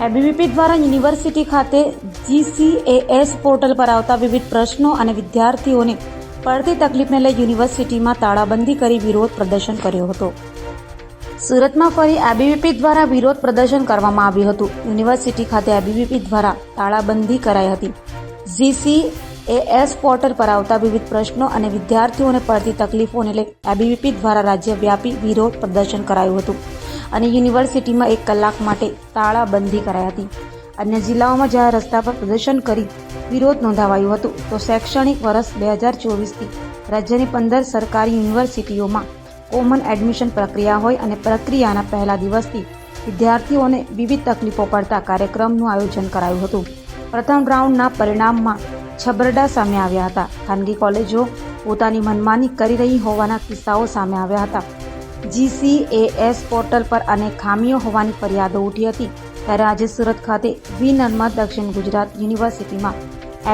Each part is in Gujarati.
એબીવીપી દ્વારા યુનિવર્સિટી ખાતે GCAS પોર્ટલ પર આવતા વિવિધ પ્રશ્નો અને વિદ્યાર્થીઓને પડતી તકલીફને લઈ યુનિવર્સિટીમાં તાળાબંધી કરી વિરોધ પ્રદર્શન કર્યો હતો. સુરતમાં ફરી એબીવીપી દ્વારા વિરોધ પ્રદર્શન કરવામાં આવ્યું હતું. યુનિવર્સિટી ખાતે એબીવીપી દ્વારા તાળાબંધી કરાઈ હતી. GCAS પોર્ટલ પર આવતા વિવિધ પ્રશ્નો અને વિદ્યાર્થીઓને પડતી તકલીફોને લઈ એબીવીપી દ્વારા રાજ્યવ્યાપી વિરોધ પ્રદર્શન કરાયું હતું અને યુનિવર્સિટીમાં 1 કલાક માટે તાળાબંધી કરાઈ હતી. અન્ય જિલ્લાઓમાં જ્યારે રસ્તા પર પ્રદર્શન કરી વિરોધ નોંધાવાયું હતું, તો શૈક્ષણિક વર્ષ 2024થી રાજ્યની 15 સરકારી યુનિવર્સિટીઓમાં કોમન એડમિશન પ્રક્રિયા હોય અને પ્રક્રિયાના પહેલા દિવસથી વિદ્યાર્થીઓને વિવિધ તકલીફો પડતા કાર્યક્રમનું આયોજન કરાયું હતું. પ્રથમ રાઉન્ડના પરિણામમાં છબરડા સામે આવ્યા હતા. ખાનગી કોલેજો પોતાની મનમાની કરી રહી હોવાના કિસ્સાઓ સામે આવ્યા હતા. GCAS પોર્ટલ પર અનેક ખામીઓ હોવાની ફરિયાદો ઉઠી હતી. ત્યારે આજે સુરત ખાતે વિનર્મદ દક્ષિણ ગુજરાત યુનિવર્સિટીમાં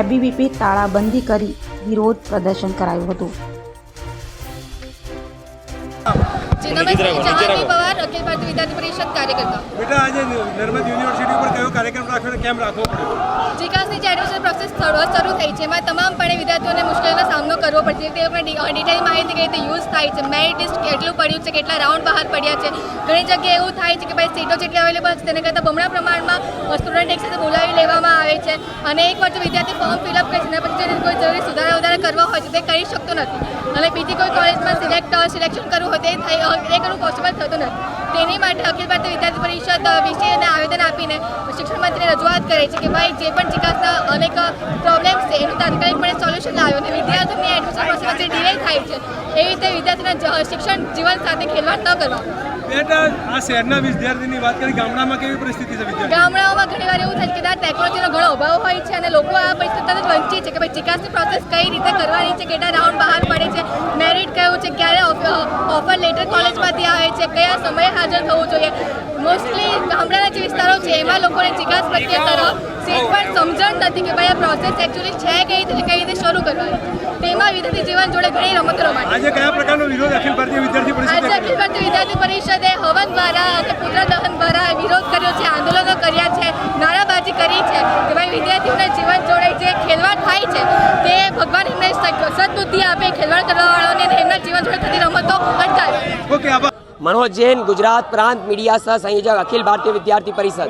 એબીવીપી તાળાબંધી કરી વિરોધ પ્રદર્શન કરાયું હતું. અખિલ ભારતીય વિદ્યાર્થી પરિષદ કાર્યકર્તા. બેટા, આજે નર્મદ યુનિવર્સિટી પર કયો કાર્યક્રમ રાખ્યો, કેમ રાખવો પડ્યો? જીકાસની જે એડમિશન પ્રોસેસ શરૂ થઈ છે, એમાં તમામપણે વિદ્યાર્થીઓને મુશ્કેલીનો સામનો કરવો પડશે. તે લોકોને ડિટેલ માહિતી કઈ રીતે યુઝ થાય છે, મેરિટ લિસ્ટ કેટલું પડ્યું છે, કેટલા રાઉન્ડ બહાર પડ્યા છે. ઘણી જગ્યાએ એવું થાય છે કે ભાઈ સીટો જેટલી અવેલેબલ છે તેના કરતાં બમણા પ્રમાણમાં સ્ટુડન્ટ એક સાથે બોલાવી લેવામાં આવે છે અને એકવાર જો વિદ્યાર્થી ફોર્મ ફિલઅપ કરે છે એના પછી જો કોઈ જરૂરી સુધારા કરવા હોય છે તે કરી શકતો નથી અને બીજી કોઈ કોલેજમાં સિલેક્શન કરવું હોય તે કરવું પોસિબલ થતું નથી. તેની માટે અખિલ ભારતીય વિદ્યાર્થી પરિષદ વિશે આવેદન આપીને શિક્ષણ મંત્રીને રજૂઆત કરે છે કે ભાઈ જે પણ જીકાસના અનેક પ્રોબ્લેમ્સ છે એનું તાત્કાલિકપણે સોલ્યુશન લાવ્યો અને વિદ્યાર્થીઓની એડમિશન પ્રોસેસ જે ડિલે થાય છે એવી રીતે વિદ્યાર્થીના શિક્ષણ જીવન સાથે ખેલવાડ ન કરવા. બેટા, આ શહેરના વિદ્યાર્થીની વાત કરી, ગામડામાં કેવી પરિસ્થિતિ છે? ગામડાઓમાં ઘણીવાર એવું થાય છે કે ટેકનોલોજીનો ઘણો અભાવ હોય છે અને લોકો આ પરિસ્થિતિથી વંચિત છે કે ભાઈ જીકાસની પ્રોસેસ કઈ રીતે કરવાની છે, કેટલા રાઉન્ડ બહાર પડે છે, મેરિટ કયું છે, ક્યારે ઓફર લેટર કોલેજમાંથી આવે છે, કયા સમયે હાજર થવું જોઈએ. મોસ્ટલી ગામડાના જે વિસ્તારો છે એમાં લોકોને જીકાસ પ્રત્યે તરફ સેજ પણ સમજણ નથી કે ભાઈ આ પ્રોસેસ એકચ્યુઅલી છે કઈ રીતે શરૂ કરવાની. તેમાં વિદ્યાર્થી જીવન જોડે ઘણી રમતો રમાય. આજે કયા પ્રકારનો વિરોધ અખિલ ભારતીય વિદ્યાર્થી પરિષદ? આજે અખિલ ભારતીય વિદ્યાર્થી પરિષદે હવન દ્વારા અને પુત્ર દહન દ્વારા વિરોધ કર્યો છે, આંદોલનો કર્યા છે, નારાબાજી કરી છે કે ભાઈ વિદ્યાર્થીઓને જીવન જોડે જે ખેલવાડ થાય છે તે ભગવાન એમને સદબુદ્ધિ આપે, ખેલવાડ કરવાવાળાઓને એમના જીવન જોડે થતી રમતો અટકાવે. ઓકે, આભાર. मनोज जैन, गुजरात प्रांत मीडिया सह संयोजक अखिल भारतीय विद्यार्थी परिषद.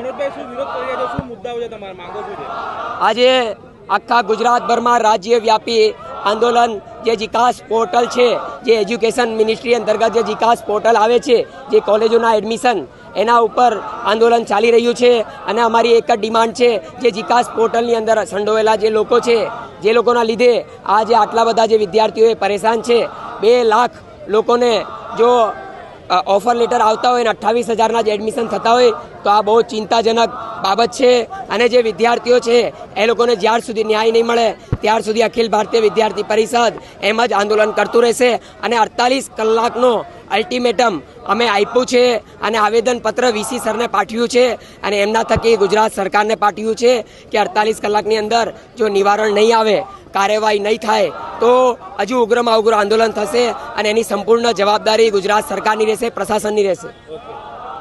आज आखा गुजरातभर में राज्यव्यापी आंदोलन जे जीकास पोर्टल है, जे एज्युकेशन मिनिस्ट्री अंतर्गत जे जीकास पोर्टल आवे छे, जे कॉलेजोना एडमिशन एना उपर आंदोलन चाली रह्युं छे अने अमारी एक ज डिमांड छे जे जीकास पोर्टलनी अंदर संडोवेला जे लोको छे, जे लोकोना लीधे आज आटला बधा जे विद्यार्थीओ परेशान छे, 2 लाख लोकोने जो ऑफर लेटर आता हो 28,000 ज एडमिशन थता हो तो आ बहुत चिंताजनक बाबत है अने जे विद्यार्थीओ छे ए लोकोने ज्यार सुधी न्याय नहीं मळे त्यार सुधी अखिल भारतीय विद्यार्थी परिषद एम ज आंदोलन करतुं रहेशे अने 48 कलाकनो अल्टिमेटम अमे आप्युं छे अने आवेदनपत्र वीसी सरने पाठव्युं छे अने एमना थकी गुजरात सरकारने पाठव्युं छे कि 48 कलाकनी अंदर जो निवारण नहीं आवे, कार्यवाही नहीं थाय तो हजू उग्रमा उग्र आंदोलन थशे अने एनी संपूर्ण जवाबदारी गुजरात सरकारनी रहेशे, प्रशासननी रहेशे.